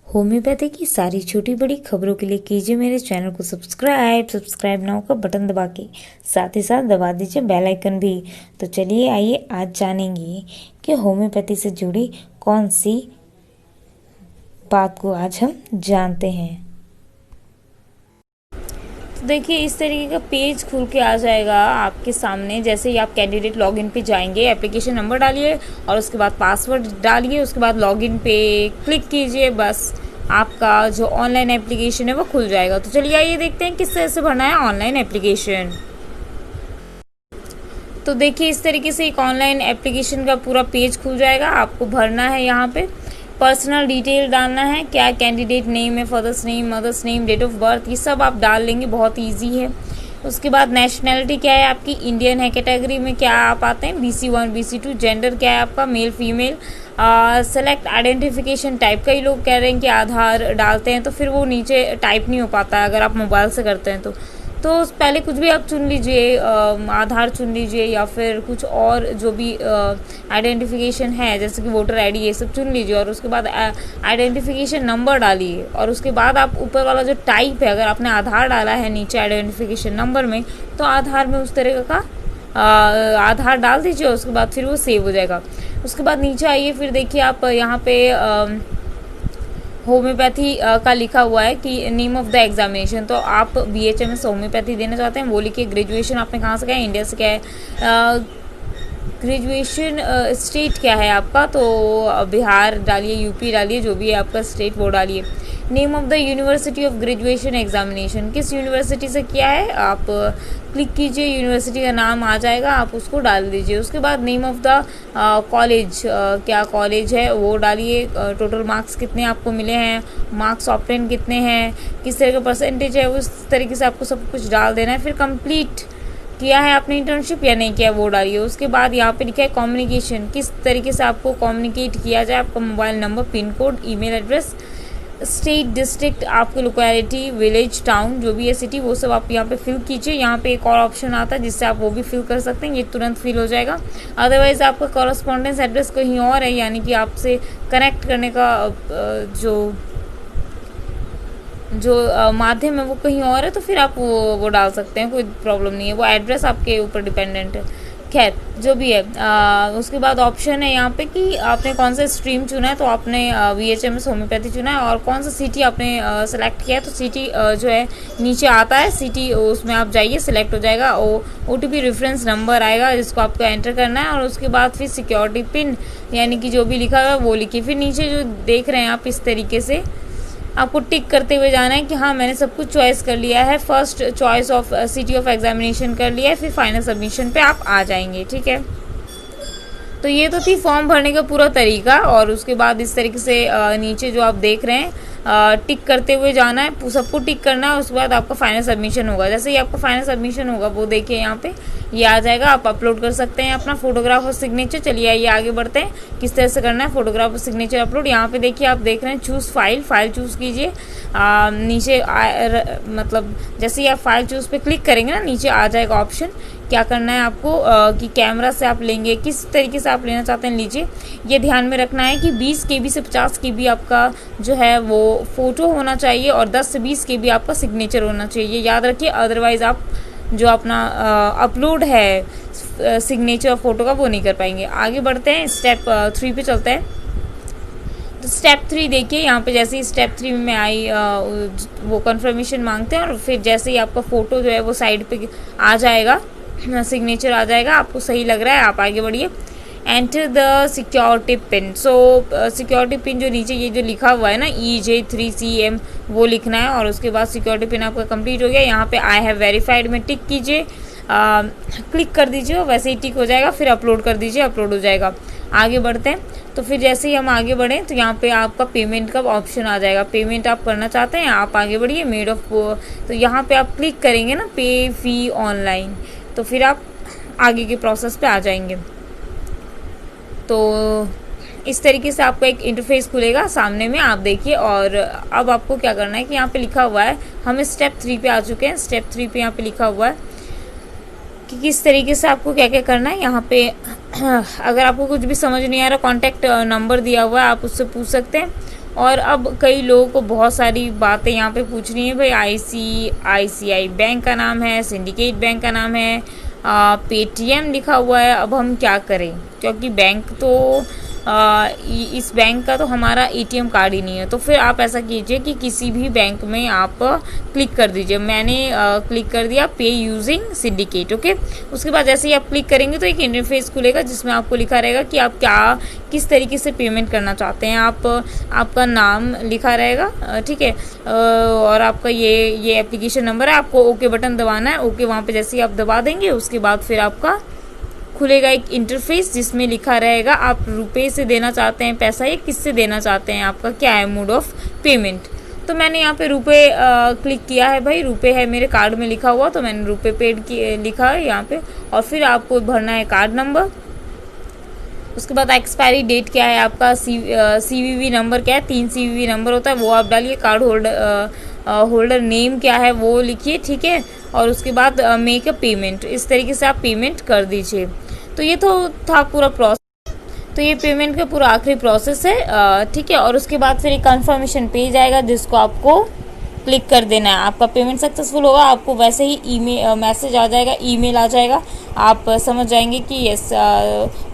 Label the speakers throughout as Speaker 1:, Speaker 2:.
Speaker 1: Homeopathy की सारी छोटी बड़ी खबरों के लिए कीजिए मेरे चैनल को सब्सक्राइब नाउ का बटन दबा के, साथ ही साथ दबा दीजिए बेल आइकन भी। तो चलिए आइए आज जानेंगे कि होम्योपैथी से जुड़ी कौन सी बात को आज हम जानते हैं। तो देखिए इस तरीके का पेज खुल के आ जाएगा आपके सामने। जैसे ही आप कैंडिडेट लॉगिन पे जाएंगे, एप्लीकेशन नंबर डालिए और उसके बाद पासवर्ड डालिए, उसके बाद लॉगिन पे क्लिक कीजिए, बस आपका जो ऑनलाइन एप्लीकेशन है वो खुल जाएगा। तो चलिए आइए देखते हैं किस तरह से भरना है ऑनलाइन एप्लीकेशन। तो देखिए इस तरीके से एक ऑनलाइन एप्लीकेशन का पूरा पेज खुल जाएगा। आपको भरना है यहाँ पे पर्सनल डिटेल डालना है, क्या कैंडिडेट नेम है, father's name, mother's name, date of birth, ये सब आप डाल लेंगे, बहुत इजी है। उसके बाद नेशनैलिटी क्या है आपकी, इंडियन है, कैटेगरी में क्या आप आते हैं, BC1 BC2, जेंडर क्या है आपका, male female, select identification type. कई लोग कह रहे हैं कि आधार डालते हैं तो फिर वो नीचे टाइप नहीं हो पाता है अगर आप मोबाइल से करते हैं तो पहले कुछ भी आप चुन लीजिए, आधार चुन लीजिए या फिर कुछ और जो भी आइडेंटिफिकेशन है जैसे कि वोटर आईडी, ये सब चुन लीजिए और उसके बाद आइडेंटिफिकेशन नंबर डालिए। और उसके बाद आप ऊपर वाला जो टाइप है, अगर आपने आधार डाला है नीचे आइडेंटिफिकेशन नंबर में, तो आधार में उस तरह का आधार डाल दीजिए। उसके बाद फिर वो सेव हो जाएगा। उसके बाद नीचे आइए, फिर देखिए आप यहाँ पे होम्योपैथी का लिखा हुआ है कि नेम ऑफ द एग्जामिनेशन। तो आप BHMS होम्योपैथी देना चाहते हैं, वो लिखिए। ग्रेजुएशन आपने कहाँ से किया है, इंडिया से क्या है, ग्रेजुएशन स्टेट क्या है आपका, तो बिहार डालिए, यूपी डालिए, जो भी है आपका स्टेट वो डालिए। Name of the university of graduation examination, किस यूनिवर्सिटी से किया है आप क्लिक कीजिए, यूनिवर्सिटी का नाम आ जाएगा, आप उसको डाल दीजिए। उसके बाद नेम ऑफ द कॉलेज, क्या कॉलेज है वो डालिए। टोटल मार्क्स कितने आपको मिले हैं, मार्क्स ऑप्टेन कितने हैं, किस तरह का परसेंटेज है, उस तरीके से आपको सब कुछ डाल देना है। फिर कंप्लीट किया है आपने इंटर्नशिप या नहीं किया वो डालिए। उसके बाद यहाँ पे लिखा है कम्युनिकेशन, किस तरीके से आपको कम्युनिकेट किया जाए, आपका mobile number, pin code, email address, state, district, आपकी लोकेलिटी, विलेज, टाउन, जो भी है सिटी, वो सब आप यहाँ पे फिल कीजिए। यहाँ पे एक और ऑप्शन आता है जिससे आप वो भी फिल कर सकते हैं, ये तुरंत फिल हो जाएगा। अदरवाइज आपका कॉरेस्पॉन्डेंस एड्रेस कहीं और है, यानी कि आपसे कनेक्ट करने का जो माध्यम है वो कहीं और है, तो फिर आप वो डाल सकते हैं, कोई प्रॉब्लम नहीं है, वो एड्रेस आपके ऊपर डिपेंडेंट है। खैर जो भी है, उसके बाद ऑप्शन है यहाँ पे कि आपने कौन सा स्ट्रीम चुना है, तो आपने BHMS होम्योपैथी चुना है, और कौन सा सिटी आपने सेलेक्ट किया है, तो सिटी जो है नीचे आता है सिटी, उसमें आप जाइए, सिलेक्ट हो जाएगा। OTP रेफरेंस नंबर आएगा जिसको आपको एंटर करना है, और उसके बाद फिर सिक्योरिटी पिन यानी कि जो भी लिखा हुआ है वो लिखिए। फिर नीचे जो देख रहे हैं आप, इस तरीके से आपको टिक करते हुए जाना है कि हाँ मैंने सब कुछ चॉइस कर लिया है, first choice of city of examination कर लिया है, फिर फाइनल सबमिशन पे आप आ जाएंगे। ठीक है, तो ये तो थी फॉर्म भरने का पूरा तरीका। और उसके बाद इस तरीके से नीचे जो आप देख रहे हैं टिक करते हुए जाना है, सबको टिक करना है। उसके बाद आपका फाइनल सबमिशन होगा। जैसे ही आपका फाइनल सबमिशन होगा वो देखिए यहाँ पे ये आ जाएगा, आप अपलोड कर सकते हैं अपना फोटोग्राफ और सिग्नेचर। चलिए आइए आगे बढ़ते हैं, किस तरह से करना है फोटोग्राफ और सिग्नेचर अपलोड। यहाँ पे देखिए आप देख रहे हैं चूज़ फाइल चूज़ कीजिए। नीचे मतलब जैसे ही आप फाइल चूज़ पे क्लिक करेंगे ना, नीचे आ जाएगा ऑप्शन, क्या करना है आपको कि कैमरा से आप लेंगे, किस तरीके से आप लेना चाहते हैं लीजिए। ये ध्यान में रखना है कि 20 KB से 50 KB आपका जो है वो फ़ोटो होना चाहिए और 10 से 20 KB आपका सिग्नेचर होना चाहिए, ये याद रखिए। अदरवाइज़ आप जो अपना अपलोड है सिग्नेचर और फोटो का वो नहीं कर पाएंगे। आगे बढ़ते हैं, स्टेप 3 पे चलते हैं। तो स्टेप 3 देखिए यहाँ पे, जैसे ही स्टेप 3 में आई वो कंफर्मेशन मांगते हैं, और फिर जैसे ही आपका फ़ोटो जो है वो साइड पे आ जाएगा, सिग्नेचर आ जाएगा, आपको सही लग रहा है, आप आगे बढ़िए। Enter the security pin, so security pin जो नीचे ये जो लिखा हुआ है ना EJ3CM वो लिखना है, और उसके बाद सिक्योरिटी पिन आपका कंप्लीट हो गया। यहाँ पे आई हैव वेरीफाइड में टिक कीजिए, क्लिक कर दीजिए, वैसे ही टिक हो जाएगा। फिर अपलोड कर दीजिए, अपलोड हो जाएगा। आगे बढ़ते हैं, तो फिर जैसे ही हम आगे बढ़ें तो यहाँ पे आपका पेमेंट का ऑप्शन आ जाएगा, पेमेंट आप करना चाहते हैं, आप आगे बढ़िए। मेड ऑफ, तो यहाँ पे आप क्लिक करेंगे ना पे फी ऑनलाइन, तो फिर आप आगे के प्रोसेस पे आ जाएंगे। तो इस तरीके से आपको एक इंटरफेस खुलेगा सामने में, आप देखिए। और अब आपको क्या करना है कि यहाँ पे लिखा हुआ है, हम स्टेप 3 पे आ चुके हैं। स्टेप 3 पे यहाँ पे लिखा हुआ है कि किस तरीके से आपको क्या क्या करना है। यहाँ पे अगर आपको कुछ भी समझ नहीं आ रहा, कॉन्टैक्ट नंबर दिया हुआ है, आप उससे पूछ सकते हैं। और अब कई लोगों को बहुत सारी बातें यहाँ पे पूछनी है भाई। ICICI बैंक का नाम है, सिंडिकेट बैंक का नाम है, पेटीएम लिखा हुआ है। अब हम क्या करें, क्योंकि बैंक तो इस बैंक का तो हमारा ATM कार्ड ही नहीं है। तो फिर आप ऐसा कीजिए कि किसी भी बैंक में आप क्लिक कर दीजिए। मैंने क्लिक कर दिया पे यूजिंग सिंडिकेट। ओके, उसके बाद जैसे ही आप क्लिक करेंगे तो एक इंटरफेस खुलेगा जिसमें आपको लिखा रहेगा कि आप किस तरीके से पेमेंट करना चाहते हैं। आपका नाम लिखा रहेगा, ठीक है, और आपका ये एप्लीकेशन नंबर है। आपको ओके बटन दबाना है। ओके वहाँ पे जैसे ही आप दबा देंगे उसके बाद फिर आपका खुलेगा एक इंटरफेस जिसमें लिखा रहेगा आप रुपए से देना चाहते हैं पैसा या किससे देना चाहते हैं, आपका क्या है मोड ऑफ पेमेंट। तो मैंने यहाँ पे रुपए क्लिक किया है भाई, रुपए है मेरे कार्ड में लिखा हुआ, तो मैंने रुपए पेड लिखा है यहाँ पे। और फिर आपको भरना है कार्ड नंबर। उसके बाद एक्सपायरी डेट क्या है आपका, CVV नंबर क्या है, 3 CVV नंबर होता है वो आप डालिए। कार्ड होल्डर नेम क्या है वो लिखिए, ठीक है। और उसके बाद मेक अ पेमेंट, इस तरीके से आप पेमेंट कर दीजिए। तो ये तो था पूरा प्रोसेस। तो ये पेमेंट का पूरा आखिरी प्रोसेस है, ठीक है। और उसके बाद फिर एक कंफर्मेशन पेज आएगा जिसको आपको क्लिक कर देना है। आपका पेमेंट सक्सेसफुल होगा, आपको वैसे ही मैसेज आ जाएगा, ईमेल आ जाएगा। आप समझ जाएंगे कि yes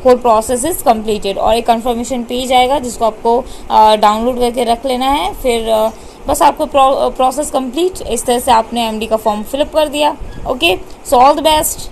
Speaker 1: whole process is completed. और एक कंफर्मेशन पेज आएगा जिसको आपको डाउनलोड करके रख लेना है। फिर बस आपको प्रोसेस कंप्लीट। इस तरह से आपने MD का फॉर्म फिलअप कर दिया। Okay, so all the best.